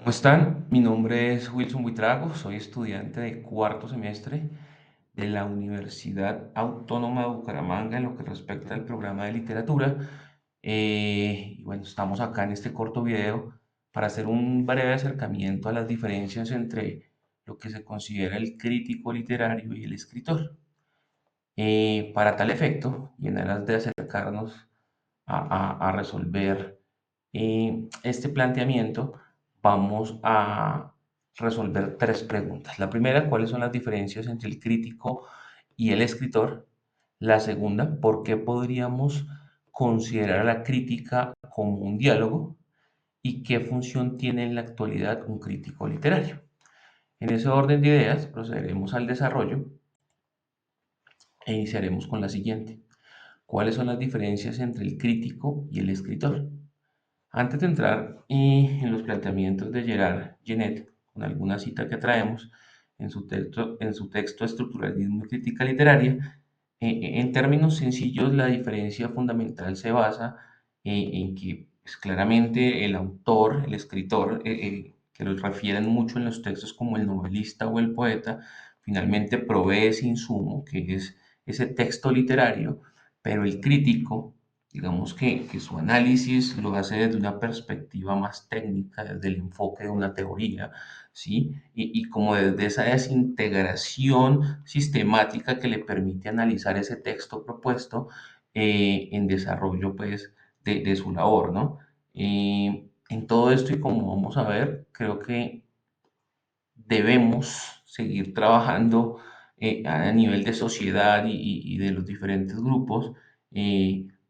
¿Cómo están? Mi nombre es Wilson Buitrago, soy estudiante de cuarto semestre de la Universidad Autónoma de Bucaramanga en lo que respecta al programa de literatura. Y bueno, estamos acá en este corto video para hacer un breve acercamiento a las diferencias entre lo que se considera el crítico literario y el escritor. Para tal efecto, y en aras de acercarnos a resolver este planteamiento, vamos a resolver tres preguntas. La primera, ¿cuáles son las diferencias entre el crítico y el escritor? La segunda, ¿por qué podríamos considerar a la crítica como un diálogo? ¿Y qué función tiene en la actualidad un crítico literario? En ese orden de ideas, procederemos al desarrollo e iniciaremos con la siguiente. ¿Cuáles son las diferencias entre el crítico y el escritor? Antes de entrar en los planteamientos de Gerard Genet, con alguna cita que traemos en su texto Estructuralismo y Crítica Literaria, en términos sencillos, la diferencia fundamental se basa en que pues, claramente el autor, el escritor, que los refieren mucho en los textos como el novelista o el poeta, finalmente provee ese insumo que es ese texto literario, pero el crítico, digamos que su análisis lo hace desde una perspectiva más técnica, desde el enfoque de una teoría, ¿sí? Y como desde esa desintegración sistemática que le permite analizar ese texto propuesto en desarrollo, pues, de su labor, ¿no? En todo esto y como vamos a ver, creo que debemos seguir trabajando a nivel de sociedad y de los diferentes grupos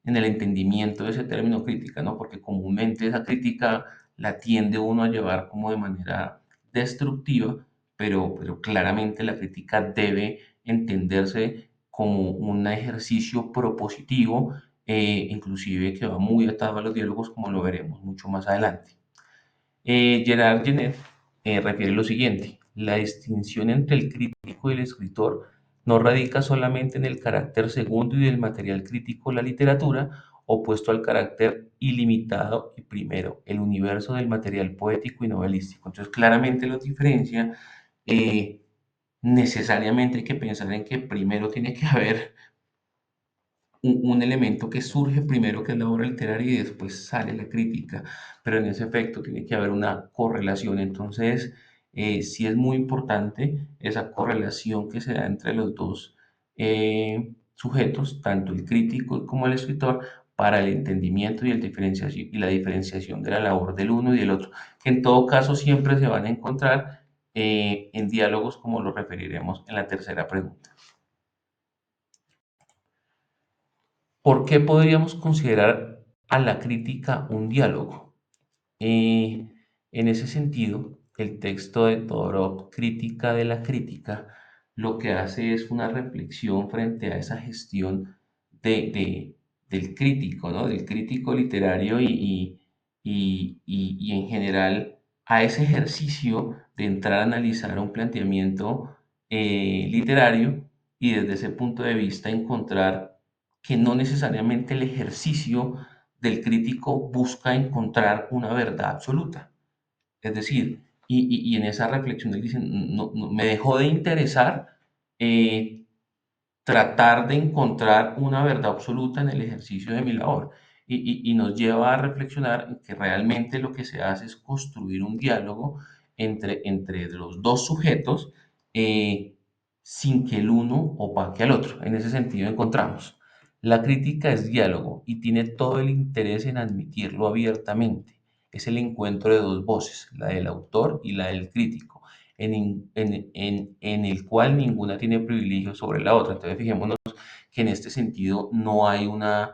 en el entendimiento de ese término crítica, ¿no? Porque comúnmente esa crítica la tiende uno a llevar como de manera destructiva, pero claramente la crítica debe entenderse como un ejercicio propositivo, inclusive que va muy atado a los diálogos, como lo veremos mucho más adelante. Gerard Genet refiere lo siguiente: la distinción entre el crítico y el escritor no radica solamente en el carácter segundo y del material crítico de la literatura, opuesto al carácter ilimitado y primero, el universo del material poético y novelístico. Entonces, claramente lo diferencia. eh, Necesariamente hay que pensar en que primero tiene que haber un elemento que surge primero, que es la obra literaria, y después sale la crítica, pero en ese efecto tiene que haber una correlación. Entonces, sí es muy importante esa correlación que se da entre los dos sujetos, tanto el crítico como el escritor, para el entendimiento y la diferenciación de la labor del uno y del otro, que en todo caso siempre se van a encontrar en diálogos, como lo referiremos en la tercera pregunta. ¿Por qué podríamos considerar a la crítica un diálogo? Eh, en ese sentido, el texto de Todorov, Crítica de la Crítica, lo que hace es una reflexión frente a esa gestión del crítico, ¿no? Del crítico literario y en general a ese ejercicio de entrar a analizar un planteamiento literario y desde ese punto de vista encontrar que no necesariamente el ejercicio del crítico busca encontrar una verdad absoluta. Es decir, y en esa reflexión él dice, no, me dejó de interesar eh, tratar de encontrar una verdad absoluta en el ejercicio de mi labor. Y nos lleva a reflexionar en que realmente lo que se hace es construir un diálogo entre los dos sujetos eh, sin que el uno opaque al otro. En ese sentido encontramos, la crítica es diálogo y tiene todo el interés en admitirlo abiertamente. Es el encuentro de dos voces, la del autor y la del crítico en el cual ninguna tiene privilegio sobre la otra. Entonces, fijémonos que en este sentido no hay una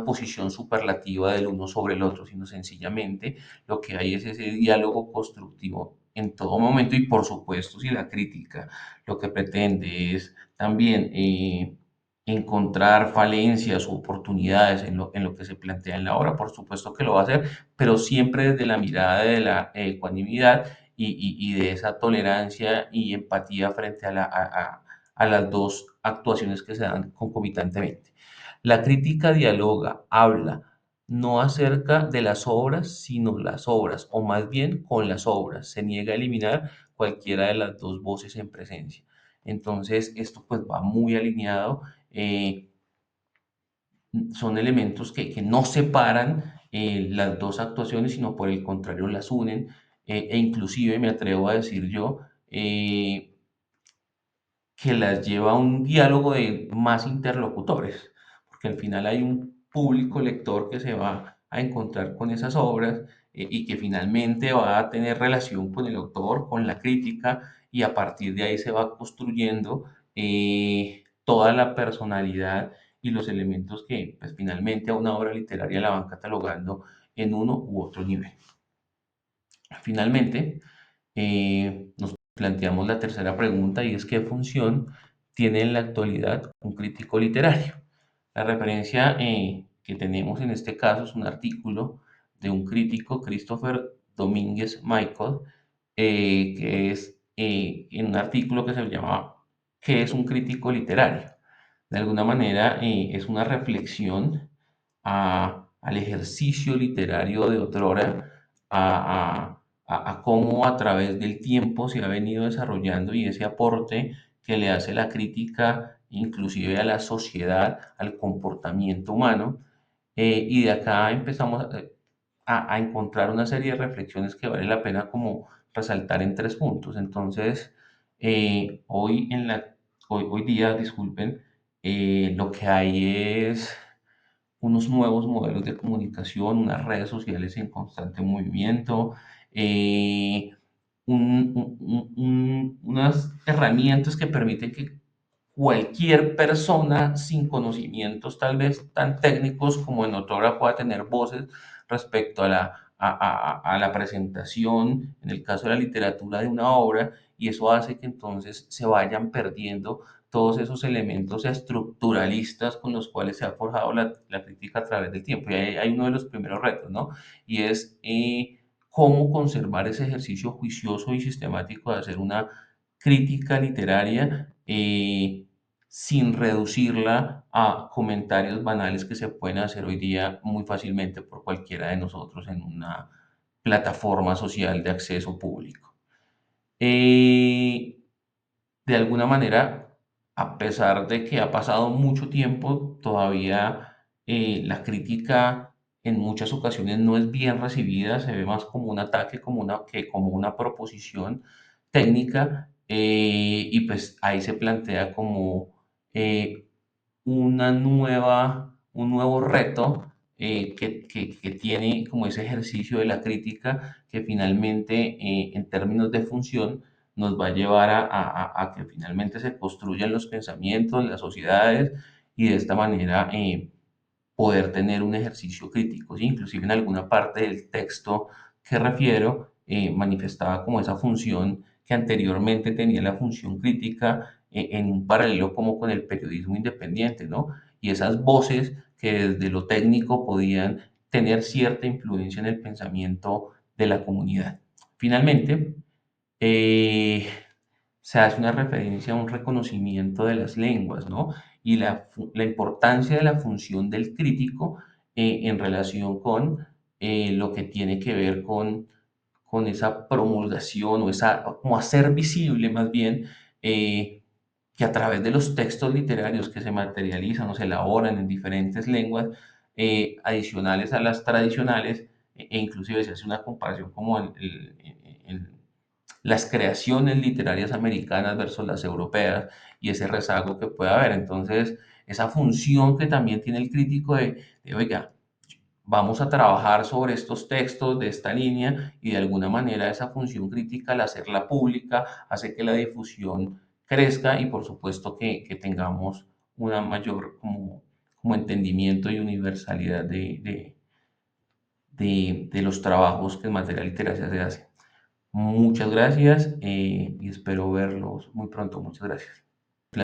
posición superlativa del uno sobre el otro, sino sencillamente lo que hay es ese diálogo constructivo en todo momento. Y por supuesto, si la crítica lo que pretende es también encontrar falencias u oportunidades en lo que se plantea en la obra, por supuesto que lo va a hacer, pero siempre desde la mirada de la ecuanimidad y de esa tolerancia y empatía frente a las dos actuaciones que se dan concomitantemente. La crítica dialoga, habla, no acerca de las obras, sino las obras, o más bien con las obras. Se niega a eliminar cualquiera de las dos voces en presencia. Entonces, esto pues va muy alineado. Son elementos que no separan las dos actuaciones, sino por el contrario las unen, e inclusive me atrevo a decir yo, que las lleva a un diálogo de más interlocutores, porque al final hay un público lector que se va a encontrar con esas obras, y que finalmente va a tener relación con el autor, con la crítica, y a partir de ahí se va construyendo toda la personalidad y los elementos que pues, finalmente a una obra literaria la van catalogando en uno u otro nivel. Finalmente, nos planteamos la tercera pregunta y es ¿qué función tiene en la actualidad un crítico literario? La referencia que tenemos en este caso es un artículo de un crítico, Christopher Domínguez Michael, que es en un artículo que se llama ¿qué es un crítico literario? De alguna manera es una reflexión al ejercicio literario de otrora, a cómo a través del tiempo se ha venido desarrollando y ese aporte que le hace la crítica inclusive a la sociedad, al comportamiento humano. Y de acá empezamos a encontrar una serie de reflexiones que vale la pena como resaltar en tres puntos. Entonces, hoy día, disculpen, lo que hay es unos nuevos modelos de comunicación, unas redes sociales en constante movimiento, eh, unas herramientas que permiten que cualquier persona sin conocimientos tal vez tan técnicos como en otrora pueda tener voces respecto a la presentación, en el caso de la literatura, de una obra, y eso hace que entonces se vayan perdiendo todos esos elementos estructuralistas con los cuales se ha forjado la crítica a través del tiempo. Y ahí hay uno de los primeros retos, ¿no? Y es cómo conservar ese ejercicio juicioso y sistemático de hacer una crítica literaria sin reducirla a comentarios banales que se pueden hacer hoy día muy fácilmente por cualquiera de nosotros en una plataforma social de acceso público. Eh, de alguna manera, a pesar de que ha pasado mucho tiempo, todavía la crítica en muchas ocasiones no es bien recibida, se ve más como un ataque que como una proposición técnica, y pues ahí se plantea como eh, un nuevo reto que tiene como ese ejercicio de la crítica que finalmente en términos de función nos va a llevar a que finalmente se construyan los pensamientos, las sociedades y de esta manera poder tener un ejercicio crítico, ¿sí? Inclusive en alguna parte del texto que refiero manifestaba como esa función que anteriormente tenía la función crítica en un paralelo como con el periodismo independiente, ¿no? Y esas voces que desde lo técnico podían tener cierta influencia en el pensamiento de la comunidad. Finalmente, eh, se hace una referencia a un reconocimiento de las lenguas, ¿no? Y la importancia de la función del crítico en relación con lo que tiene que ver con esa promulgación o esa, como hacer visible más bien que a través de los textos literarios que se materializan o se elaboran en diferentes lenguas adicionales a las tradicionales, e inclusive se hace una comparación como en las creaciones literarias americanas versus las europeas y ese rezago que puede haber. Entonces, esa función que también tiene el crítico oiga, vamos a trabajar sobre estos textos de esta línea y de alguna manera esa función crítica al hacerla pública hace que la difusión crezca y por supuesto que tengamos una mayor como entendimiento y universalidad de los trabajos que en materia literaria se hacen. Muchas gracias y espero verlos muy pronto. Muchas gracias.